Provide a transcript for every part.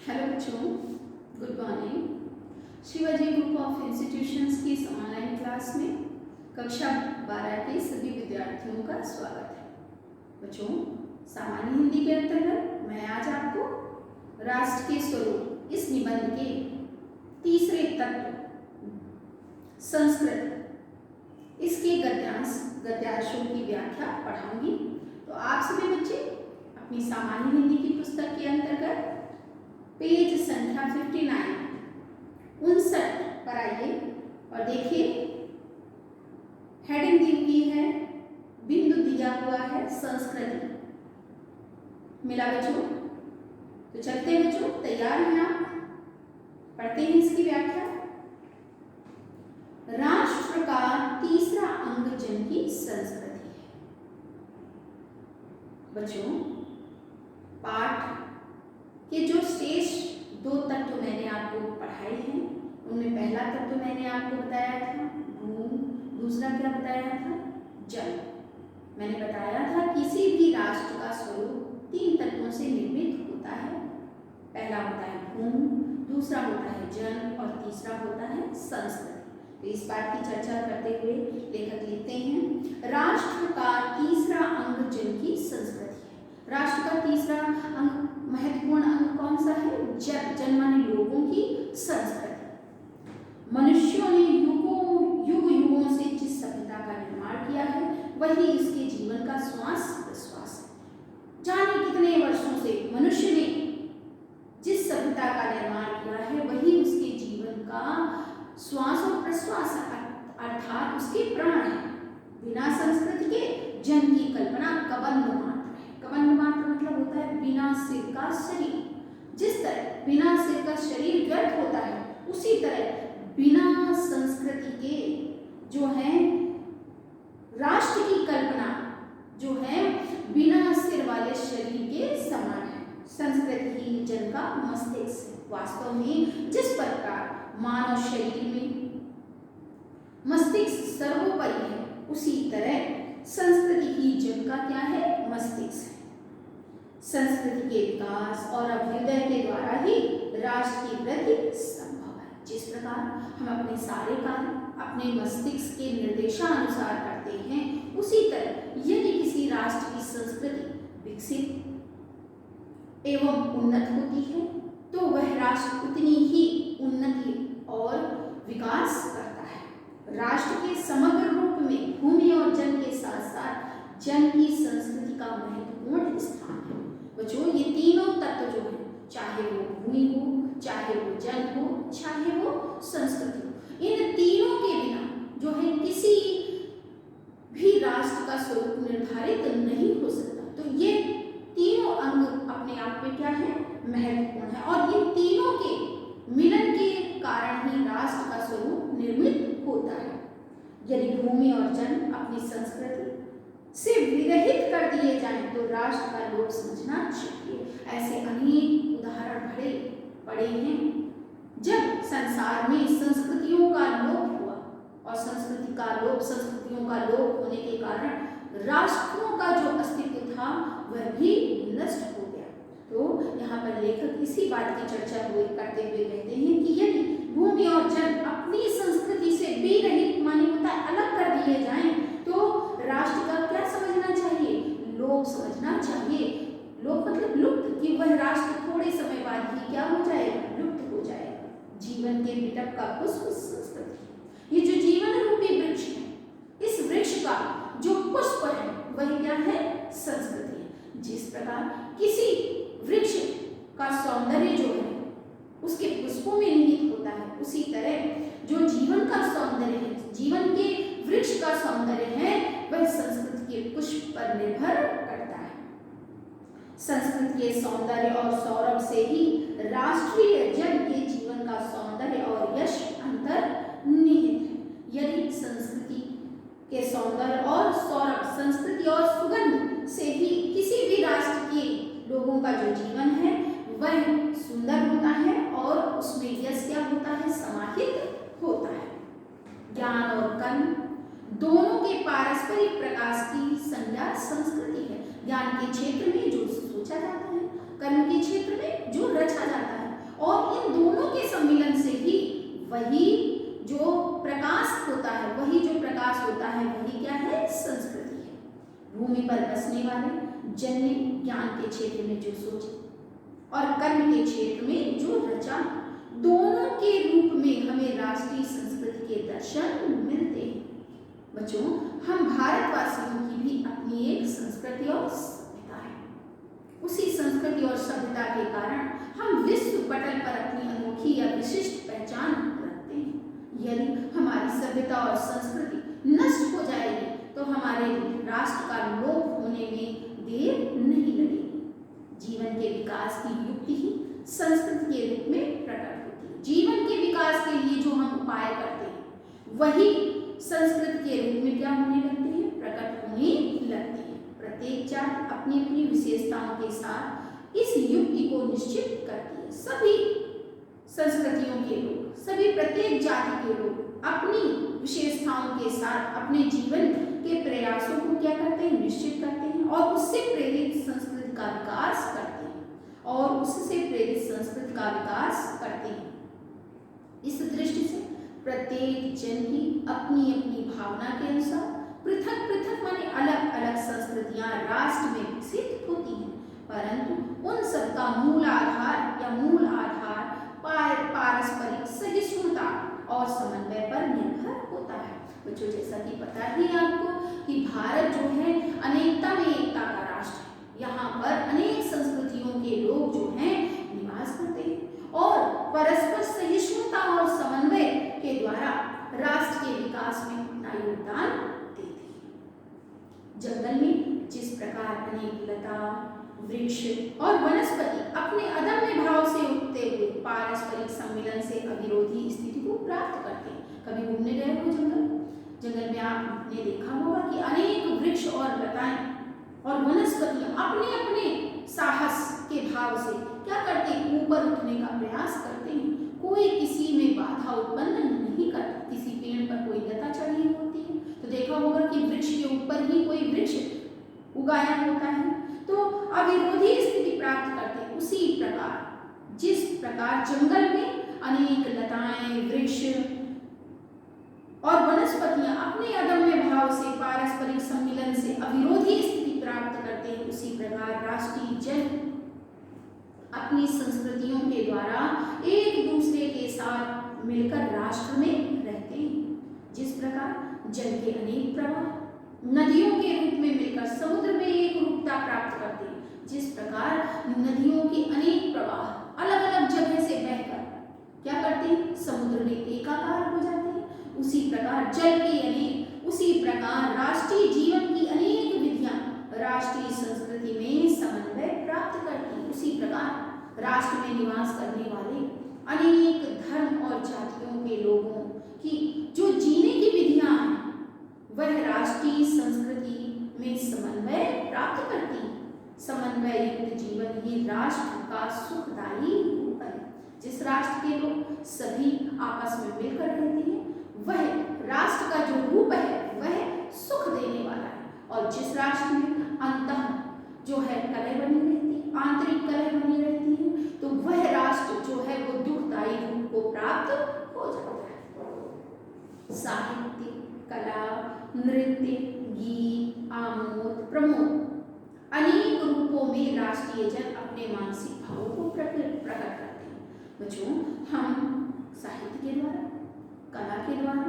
Hello बच्चों, good morning. Shivaji group of institutions की इस ऑनलाइन क्लास में कक्षा 12 के सभी विद्यार्थियों का स्वागत है। बच्चों, सामान्य हिंदी के अंतर्गत मैं आज आपको राष्ट्र के स्वरूप इस निबंध के तीसरे तत्व संस्कृत, इसके गद्यांशों की व्याख्या पढ़ाऊंगी। तो आप सभी बच्चे अपनी सामान्य हिंदी की पुस्तक के अंतर्गत पेज संख्या 59 पर आइए और देखिए, हेडिंग दी हुई है, बिंदु दिया हुआ है संस्कृति। मिला बच्चों? तो चलते हैं बच्चों, तैयार हैं आप? पढ़ते हैं इसकी व्याख्या। राष्ट्र का तीसरा अंग जन की संस्कृति है। बच्चों, पाठ के जो शेष दो तत्व मैंने आपको पढ़ाए हैं, उनमें पहला तत्व मैंने आपको बताया था भूमि, दूसरा क्या बताया था? जल। मैंने बताया था किसी भी राष्ट्र का स्वरूप तीन तत्वों से निर्मित होता है। पहला होता है भूमि, दूसरा होता है जल और तीसरा होता है संस्कृति। तो इस बात की चर्चा करते हुए लेखक लिखते हैं, राष्ट्र का तीसरा अंग जन की संस्कृति है। राष्ट्र का तीसरा अंग, महत्वपूर्ण अंग कौन सा है? जन। जन माने लोगों की संस्कृति। मनुष्यों ने युगों से जिस सभ्यता का निर्माण किया है, वही इसके जीवन का श्वास प्रश्वास है। जाने कितने वर्षों से मनुष्य ने जिस सभ्यता का निर्माण किया है, वही उसके जीवन का श्वास और प्रश्वास अर्थात उसके प्राण है। बिना संस्कृति के जन की कल्पना कबंध मात्र है। कबंध मात्र मतलब होता है बिना सिर का शरीर। जिस तरह बिना सिर का शरीर व्यर्थ होता है, उसी तरह बिना संस्कृति के जो है राष्ट्र की कल्पना जो है बिना सिर वाले शरीर के समान है। संस्कृति ही जन का मस्तिष्क है। वास्तव में जिस प्रकार मानव शरीर में मस्तिष्क सर्वोपरि है, उसी तरह संस्कृति ही जन का क्या है? मस्तिष्क है। संस्कृति के विकास और अभ्युदय के द्वारा ही राष्ट्र की वृद्धि संभव है। जिस प्रकार हम अपने सारे कार्य अपने मस्तिष्क के निर्देशानुसार करते हैं, उसी तरह यदि किसी राष्ट्र की संस्कृति विकसित एवं उन्नत होती है, तो वह राष्ट्र उतनी ही उन्नति और विकास करता है। राष्ट्र के समग्र रूप में भूमि और जन के साथ साथ जन की संस्कृति का महत्वपूर्ण स्थान है। बच्चों, ये तीनों तत्व जो है, चाहे वो भूमि हो, चाहे वो जल हो, चाहे वो संस्कृति हो, इन तीनों के बिना जो है किसी भी राष्ट्र का स्वरूप निर्धारित नहीं हो सकता। तो ये तीनों अंग अपने आप में क्या है? महत्वपूर्ण है, और इन तीनों के मिलन के कारण ही राष्ट्र का स्वरूप निर्मित होता है। यदि भूमि और जन अपनी संस्कृति से विरहित कर दिए जाएं, तो राष्ट्र का लोप समझना चाहिए। ऐसे अनेक उदाहरण पड़े हैं जब संसार में संस्कृतियों का लोप हुआ, और संस्कृतियों का लोप होने के कारण राष्ट्रों का जो अस्तित्व था वह भी नष्ट हो गया। तो यहाँ पर लेखक इसी बात की चर्चा करते हुए कहते हैं कि यदि भूमि और जल अपनी संस्कृति से विरहित माने होता है अलग कर दिए जाएं, तो राष्ट्र का क्या समझना चाहिए? लोप समझना चाहिए। लोप मतलब लुप्त, कि वह राष्ट्र थोड़े समय बाद ही क्या हो जाएगा? लुप्त हो जाएगा। जीवन के बिटप का पुष्प संस्कृति। ये जो जीवन रूपी वृक्ष है, इस वृक्ष का जो पुष्प है वही क्या है? संस्कृति है। जिस प्रकार किसी वृक्ष का सौंदर्य जो है उसके पुष्पों में निहित होता है, उसी तरह जो जीवन का सौंदर्य है, जीवन के वृक्ष का सौंदर्य है, वह संस्कृति के पुष्प पर निर्भर करता है। संस्कृति के सौंदर्य और सौरभ से ही राष्ट्रीय जन के जीवन का सौंदर्य और यश अंतर्निहित है। यदि संस्कृति के सौंदर्य और सौरभ, संस्कृति और सुगंध से ही किसी भी राष्ट्र के लोगों का जो जीवन है वह सुंदर होता है, और उसमें यश क्या होता है? समाहित होता है। ज्ञान और कर्म दोनों के पारस्परिक प्रकाश की संज्ञा संस्कृति है। ज्ञान के क्षेत्र में जो सोचा जाता है, कर्म के क्षेत्र में जो रचा जाता है, और इन दोनों के सम्मिलन से ही वही जो प्रकाश होता है, वही जो प्रकाश होता है, वही क्या है? संस्कृति है। भूमि पर बसने वाले जन ने ज्ञान के क्षेत्र में जो सोचे और कर्म के क्षेत्र में जो रचा, दोनों के रूप में हमें राष्ट्रीय संस्कृति के दर्शन मिलते हैं। बच्चों, हम भारतवासियों की भी अपनी एक संस्कृति और सभ्यता है। उसी संस्कृति और सभ्यता के कारण हम विश्व पटल पर अपनी अनोखी या विशिष्ट पहचान रखते हैं। यदि हमारी सभ्यता और संस्कृति नष्ट हो जाएगी तो हमारे राष्ट्र का लोप होने में देर नहीं लगेगी। जीवन के विकास की युक्ति ही संस्कृति के रूप में प्रकट होती है। जीवन के विकास के लिए जो हम उपाय करते हैं वही संस्कृति के रूप में क्या होने लगते हैं? प्रकट होने लगते हैं। प्रत्येक जाति अपनी अपनी विशेषताओं के साथ इस युक्ति को निश्चित करती है। सभी संस्कृतियों के लोग, सभी प्रत्येक जाति के लोग अपनी विशेषताओं के साथ अपने जीवन के प्रयासों को क्या करते हैं? निश्चित करते हैं और उससे प्रेरित संस्कृति का विकास करते हैं और उससे प्रेरित संस्कृति का विकास करते हैं। इस दृष्टि से प्रत्येक जन की अपनी अपनी भावना के अनुसार पृथक पृथक माने अलग अलग संस्कृतियां राष्ट्र में विकसित होती हैं, परंतु उन सबका मूल आधार पारस्परिक सहिष्णुता और समन्वय पर निर्भर होता है। बच्चों, जैसा कि पता ही आपको कि भारत जो है अनेकता में एकता का राष्ट्र है। यहाँ पर अनेक संस्कृतियों के लोग जो हैं निवास करते हैं और परस्पर सहिष्णुता और समन्वय के द्वारा राष्ट्र के विकास में अपना योगदान देते हैं। जंगल में जिस प्रकार अनेक लता, वृक्ष और वनस्पति अपने अदम्य भाव से उगते हुए पारस्परिक सम्मिलन से अविरोधी स्थिति को प्राप्त करते हैं। कभी घूमने गए हो जंगल में आपने देखा होगा कि अनेक वृक्ष और लताएं और वनस्पतियां अपने अपने साहस के भाव से क्या करते हैं? ऊपर उठने का प्रयास करते हैं। कोई किसी में बाधा उत्पन्न नहीं करता। किसी पेड़ पर कोई लता चढ़ी होती है तो देखा होगा कि वृक्ष के ऊपर ही कोई वृक्ष उगाया होता है, तो अविरोधी स्थिति प्राप्त करते हैं। उसी प्रकार जिस प्रकार जंगल में अनेक लताएं, वृक्ष और वनस्पतियां अपने अदम्य भाव से पारस्परिक सम्मिलन से अविरोधी स्थिति प्राप्त करते हैं, उसी प्रकार राष्ट्रीय जन अपनी संस्कृतियों के द्वारा एक दूसरे के साथ मिलकर राष्ट्र में रहते हैं। जिस प्रकार जल के अनेक प्रवाह नदियों के रूप में मिलकर समुद्र में एक रूपता प्राप्त करते हैं, जिस प्रकार नदियों के अनेक प्रवाह अलग अलग जगह से बहकर क्या करते हैं? समुद्र में एकाकार हो जाते हैं। उसी प्रकार जल के अनेक, उसी प्रकार राष्ट्रीय जीवन की अनेक विधियां राष्ट्रीय संस्कृति में समन्वय प्राप्त करती हैं। उसी प्रकार राष्ट्र में निवास करने वाले अनेक धर्म और जातियों के लोगों की जो जीने की विधियां हैं वह राष्ट्रीय संस्कृति में समन्वय प्राप्त करती है। समन्वय युक्त जीवन ही राष्ट्र का सुखदायी रूप है। जिस राष्ट्र के लोग सभी आपस में मिलकर रहते हैं वह राष्ट्र का जो रूप है वह सुख देने वाला है, और जिस राष्ट्र में अंतः जो है कलह बनी रहती है, आंतरिक कलह बनी रहती है, तो वह राष्ट्र जो है वो दुखदायी रूप को प्राप्त हो जाता है। साहित्य, कला, नृत्य, गीत, आमोद, प्रमोद अनेक रूपों में राष्ट्रीय जन अपने मानसिक भावों को प्रकट करते हैं। बच्चों, हम साहित्य के द्वारा, कला के द्वारा,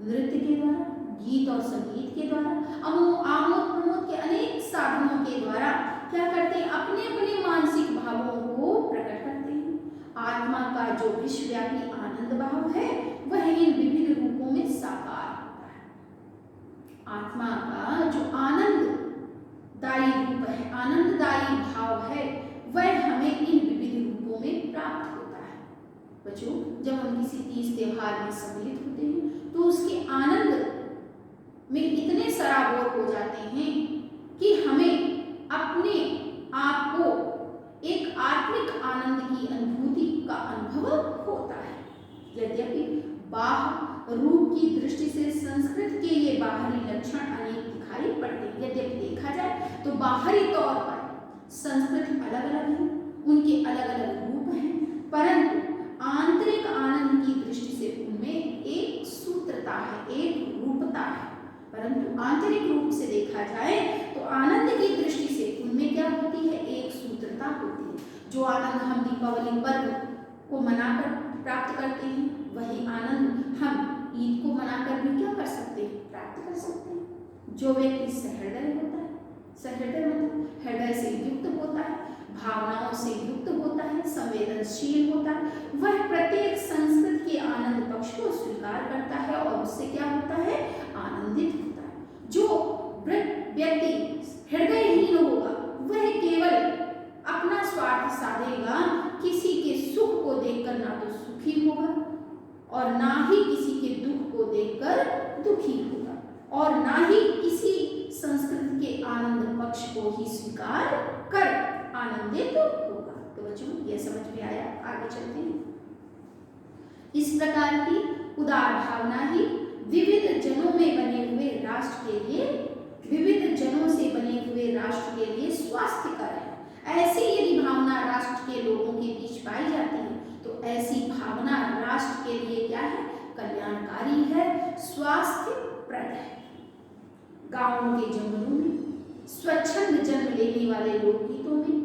नृत्य के द्वारा, गीत और संगीत के द्वारा, आमोद प्रमोद के अनेक साधनों के द्वारा क्या करते हैं? अपने अपने मानसिक भावों को प्रकट करते हैं। आत्मा का जो विश्वव्यापी आनंद भाव है वह इन विभिन्न रूपों में साकार होता है। आत्मा का जो आनंददायी रूप है, आनंददायी भाव है, वह हमें इन विविध रूपों में प्राप्त होता है। बच्चों, जब हम किसी तीज त्योहार में सम्मिलित होते हैं तो उसके आनंद में इतने सराबोर हो जाते हैं कि हमें अपने आप को एक आत्मिक आनंद की अनुभूति का अनुभव होता है। यद्यपि बाह्य रूप की दृष्टि से संस्कृत के ये बाहरी लक्षण अनेक दिखाई पड़ते हैं। यद्यपि देखा जाए तो बाहरी तौर पर संस्कृत अलग अलग है, उनके अलग अलग रूप हैं, परंतु देखा जाए तो आनंद की दृष्टि से उनमें क्या होती है, एक सूत्रता होती है। जो आनंद हम दीपावली पर्व को मनाकर प्राप्त करते हैं, वही आनंद हम ईद को मनाकर भी क्या कर सकते हैं, प्राप्त कर सकते हैं। जो व्यक्ति सहृदय होता है, सहृदय मतलब हृदय से युक्त होता है, भावनाओं से युक्त होता है, संवेदनशील होता है, वह प्रत्येक संस्कृति के आनंद पक्ष को स्वीकार करता है और उससे क्या होता है, आनंदित होता है। जो व्यक्ति हृदयहीन होगा, वह केवल अपना स्वार्थ साधेगा, किसी के सुख को देखकर ना तो सुखी होगा और ना ही किसी के दुख को देखकर दुखी होगा और ना ही किसी संस्कृति के आनंद पक्ष को ही स्वीकार कर आनंदित होगा। तो बच्चों ये समझ में आया, आगे चलते हैं। इस प्रकार की उदार भावना ही विविध जनों में बने हुए राष्ट्र के लिए, विविध जनों से बने हुए राष्ट्र के लिए स्वास्थ्यकर है। ऐसी यदि भावना राष्ट्र के लोगों के बीच पाई जाती है तो ऐसी भावना राष्ट्र के लिए क्या है, कल्याणकारी है, स्वास्थ्यप्रद है। गांवों के जंगलों में, स्वच्छंद जन्म लेने वाले लोकगीतों में,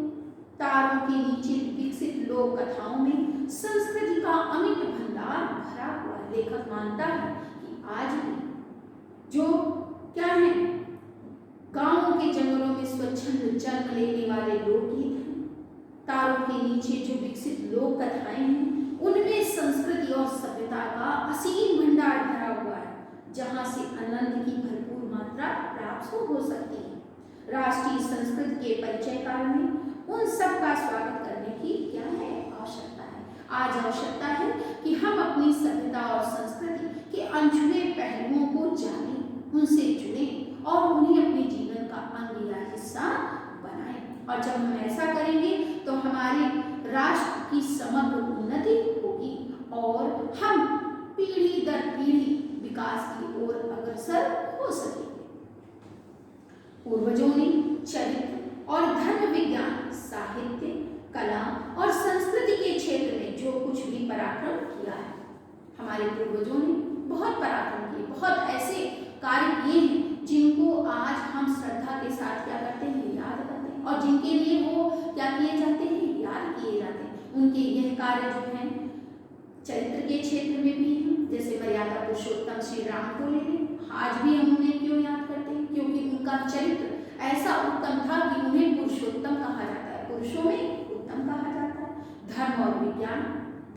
तारों के नीचे विकसित लोक कथाओं में संस्कृति का अमिट भंडार भरा हुआ। लेखक मानता है कि आज भी जो क्या है, गांवों के जंगलों में स्वच्छंद जन्म लेने वाले लोकगीत हैं, तारों के नीचे जो विकसित लोक कथाएं हैं, उनमें संस्कृति और सभ्यता का असीम भंडार भरा हुआ है, जहां से आनंद की भरपूर मात्रा प्राप्त हो सकती है। राष्ट्रीय संस्कृति के परिचय काल में उन सब का स्वागत करने की क्या है, आवश्यकता है। आज आवश्यकता है कि हम अपनी सभ्यता और संस्कृति के अनछुए पहलुओं को जानें, उनसे जुड़ें और उन्हें अपने जीवन का अंग या हिस्सा बनाएं। और जब हम ऐसा करेंगे तो हमारे राष्ट्र की समग्र उन्नति होगी और हम पीढ़ी दर पीढ़ी विकास की ओर अग्रसर हो सकेंगे। पूर्वजों ने चरित्र और धर्म विज्ञान, साहित्य, कला और संस्कृति के क्षेत्र में जो कुछ भी पराक्रम किया है, हमारे पूर्वजों ने बहुत पराक्रम किए, बहुत ऐसे कार्य किए हैं जिनको आज हम श्रद्धा के साथ क्या करते हैं, याद करते हैं, और जिनके लिए वो क्या किए जाते हैं, याद किए जाते हैं। उनके यह कार्य जो है चरित्र के क्षेत्र में भी है, जैसे मर्यादा पुरुषोत्तम श्री राम को ले लें, आज भी हम उन्हें क्यों याद करते हैं, क्योंकि उनका चरित्र ऐसा उत्तम था कि उन्हें पुरुषोत्तम कहा जाता है, पुरुषों में उत्तम कहा जाता है। धर्म और विज्ञान,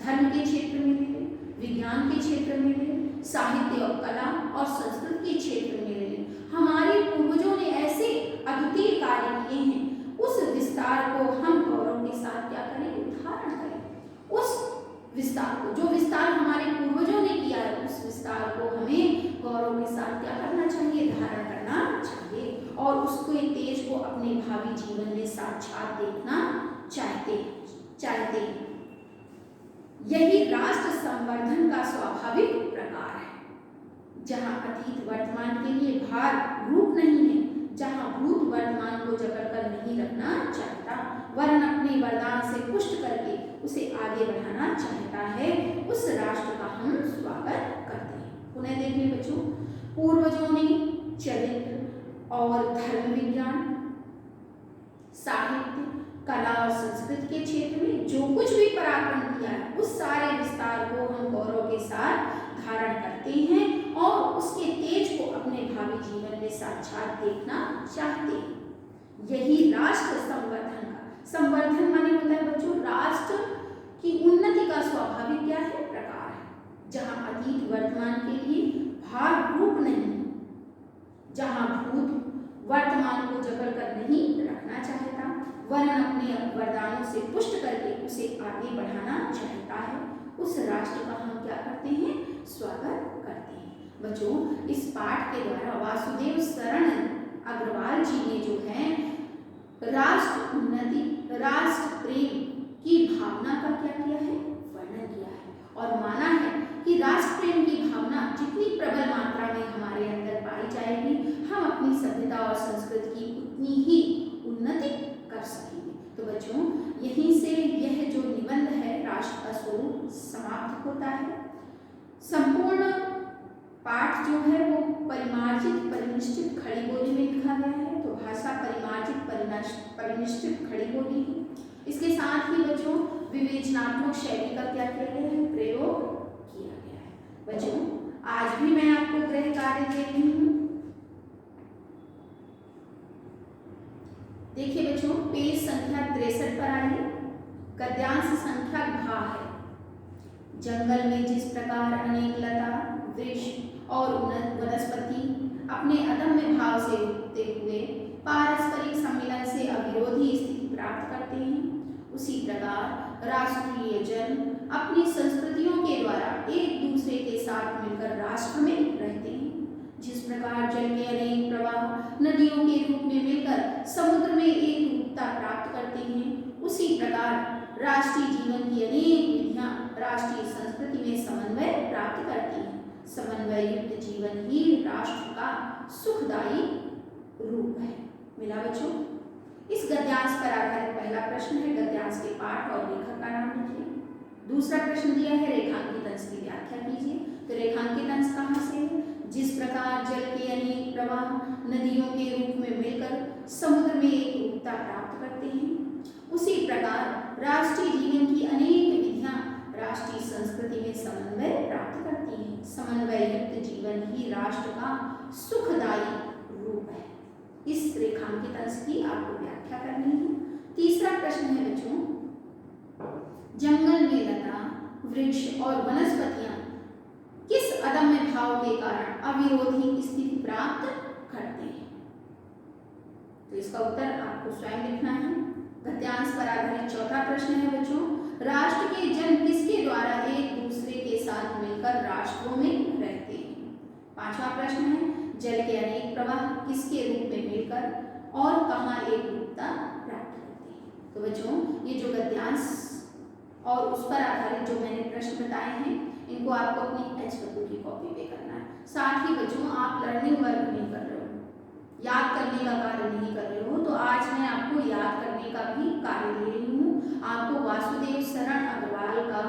धर्म के क्षेत्र में ले लें, विज्ञान के क्षेत्र में ले लें, साहित्य और कला और संस्कृति के क्षेत्र में ले लें, हमारे पूर्वजों ने ऐसे अद्वितीय कार्य किए हैं। उस विस्तार को हम गौरव के साथ क्या करें, धारण करें। उस विस्तार को, जो विस्तार हमारे पूर्वजों ने किया है, उस विस्तार को हमें गौरव के साथ क्या करना चाहिए, धारण करना चाहिए और उसके तेज को अपने भावी जीवन में साक्षात देखना चाहते हैं। यही राष्ट्र संवर्धन का स्वाभाविक प्रकार है, जहां अतीत वर्तमान के लिए भार रूप नहीं है, जहां भूत वर्तमान को जकड़कर नहीं रखना चाहता, वरन अपने वरदान से पुष्ट करके उसे आगे बढ़ाना चाहता है, उस राष्ट्र का हम स्वागत करते हैं। पुनः देखिए बच्चों, पूर्वजों ने चरित्र और धर्म विज्ञान, साहित्य, कला और संस्कृति के क्षेत्र में जो कुछ भी पराक्रम किया है, उस सारे विस्तार को हम गौरव के साथ धारण करते हैं और उसके तेज को अपने भावी जीवन में साक्षात देखना चाहते हैं। यही राष्ट्र संवर्धन का, संवर्धन माने होता है बच्चों राष्ट्र की उन्नति का स्वाभाविक क्या है, प्रकार है, जहां अतीत वर्तमान के लिए भार रूप नहीं, जहां भूत वर्तमान को जकड़कर नहीं रखना चाहता, वरन अपने वरदानों से पुष्ट करके उसे आगे बढ़ाना चाहता है, उस राष्ट्र का हम क्या करते हैं, स्वागत करते हैं। बच्चों इस पाठ के द्वारा वासुदेव शरण अग्रवाल जी ने जो है राष्ट्र उन्नति, राष्ट्र प्रेम की भावना का क्या किया है, वर्णन किया है और माना है कि राष्ट्र प्रेम की भावना जितनी प्रबल मात्रा में हमारे अंदर पाई जाएगी, हम अपनी सभ्यता और संस्कृति की उतनी ही उन्नति कर सकेंगे। तो बच्चों यहीं से यह जो निबंध है राष्ट्र का स्वरूप समाप्त होता है। संपूर्ण पाठ जो है वो परिमार्जित परिनिष्ठित खड़ी बोली में लिखा गया है, तो भाषा परिमार्जित परिनिष्ठित खड़ी बोली है। इसके साथ ही बच्चों विवेचनात्मक शैली का क्या किया गया है, प्रयोग किया गया है। बच्चों आज भी मैं आपको गृह कार्य दे रही हूँ। देखिए बच्चों पेज संख्या 63 पर आइए। गद्यांश संख्या घ है। जंगल में जिस प्रकार अनेक लता वृक्ष और वनस्पति अपने अदम्य भाव से उगते हुए पारस्परिक सम्मिलन से अविरोधी स्थिति प्राप्त करते हैं, उसी प्रकार राष्ट्रीय जन अपनी संस्कृतियों के द्वारा एक दूसरे के साथ मिलकर राष्ट्र में रहते हैं। जिस प्रकार जल के अनेक प्रवाह नदियों के रूप में मिलकर समुद्र में एक रूपता प्राप्त करते हैं, उसी प्रकार राष्ट्रीय जीवन की अनेक विधियां राष्ट्रीय संस्कृति में समन्वय प्राप्त करती हैं। समन्वय युक्त जीवन ही राष्ट्र का सुखदायी रूप है। मिला बच्चों? इस गद्यांश पर आधारित पहला प्रश्न है, गद्यांश के पाठ और लेखक का नाम लिखिए। दूसरा प्रश्न दिया है रेखांकित अंश की व्याख्या कीजिए। तो रेखांकित अंश कहाँ से है? जिस प्रकार जल के अनेक प्रवाह नदियों के रूप में मिलकर समुद्र में एक रूपता प्राप्त करते हैं, उसी प्रकार राष्ट्रीय जीवन की अनेक विधियां राष्ट्रीय संस्कृति में समन्वय प्राप्त करती हैं। समन्वय युक्त जीवन ही राष्ट्र का सुखदायी रूप है। इस रेखांकित अंश की आपको व्याख्या करनी है। तीसरा प्रश्न है बच्चों, जंगल में लता वृक्ष और वनस्पतियां किस अदम्य भाव के कारण अविरोधी स्थिति प्राप्त करते हैं? तो इसका उत्तर आपको स्वयं लिखना है। गद्यांश पर आधारित चौथा प्रश्न है बच्चों, राष्ट्र के जन किसके द्वारा एक दूसरे के साथ मिलकर राष्ट्रों में रहते हैं? पांचवा प्रश्न है, जल के अनेक प्रवाह किसके रूप में मिलकर और कहाँ एक रूपता प्राप्त करते हैं? तो बच्चों ये जो गद्यांश और उस पर आधारित जो मैंने प्रश्न बताए हैं, इनको आपको अपनी एचडब्ल्यू की कॉपी पे करना है। साथ ही बच्चों आप लर्निंग वर्क नहीं कर रहे हो, याद करने का कार्य नहीं कर रहे हो, तो आज मैं आपको याद करने का भी कार्य दे रही हूँ। आपको वासुदेव शरण अग्रवाल का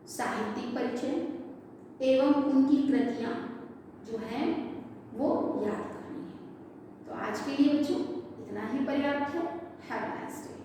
साहित्यिक परिचय एवं उनकी कृतियाँ जो हैं वो याद करनी है। तो आज के लिए बच्चों इतना ही पर्याप्त है। Have a nice day.